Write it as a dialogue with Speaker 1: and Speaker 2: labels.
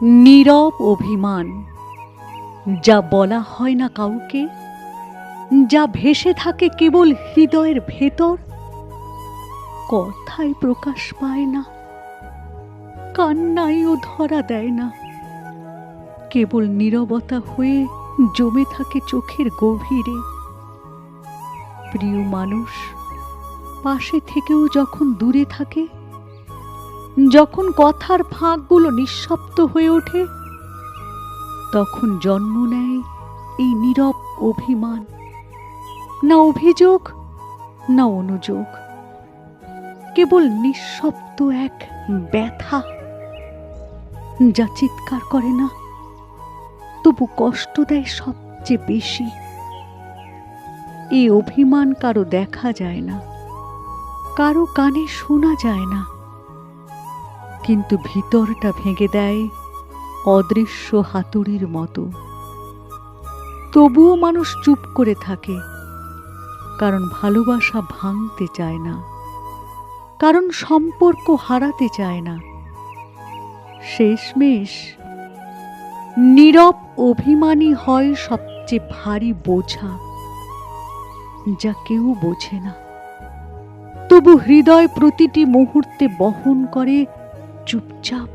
Speaker 1: নীরব অভিমান, যা বলা হয় না কাউকে, যা ভেসে থাকে কেবল হৃদয়ের ভেতর, কথায় প্রকাশ পায় না, কান্নায়ও ধরা দেয় না, কেবল নীরবতা হয়ে জমে থাকে চোখের গভীরে। প্রিয় মানুষ পাশে থেকেও যখন দূরে থাকে, যখন কথার ফাঁকগুলো নিঃশব্দ হয়ে ওঠে, তখন জন্ম নেয় এই নীরব অভিমান। না অভিযোগ, না অনুযোগ, কেবল নিঃশব্দ এক ব্যথা, যা চিৎকার করে না, তবু কষ্ট দেয় সবচেয়ে বেশি। এই অভিমান কারো দেখা যায় না, কারো কানে শোনা যায় না, কিন্তু ভিতরটা ভেঙে দেয় অদৃশ্য হাতুড়ির মতো। তবুও মানুষ চুপ করে থাকে, কারণ ভালোবাসা ভাঙতে চায় না, কারণ সম্পর্ক হারাতে চায় না। শেষমেশ নীরব অভিমানী হয় সবচেয়ে ভারী বোঝা, যা কেউ বোঝে না, তবু হৃদয় প্রতিটি মুহূর্তে বহন করে চুপচাপ।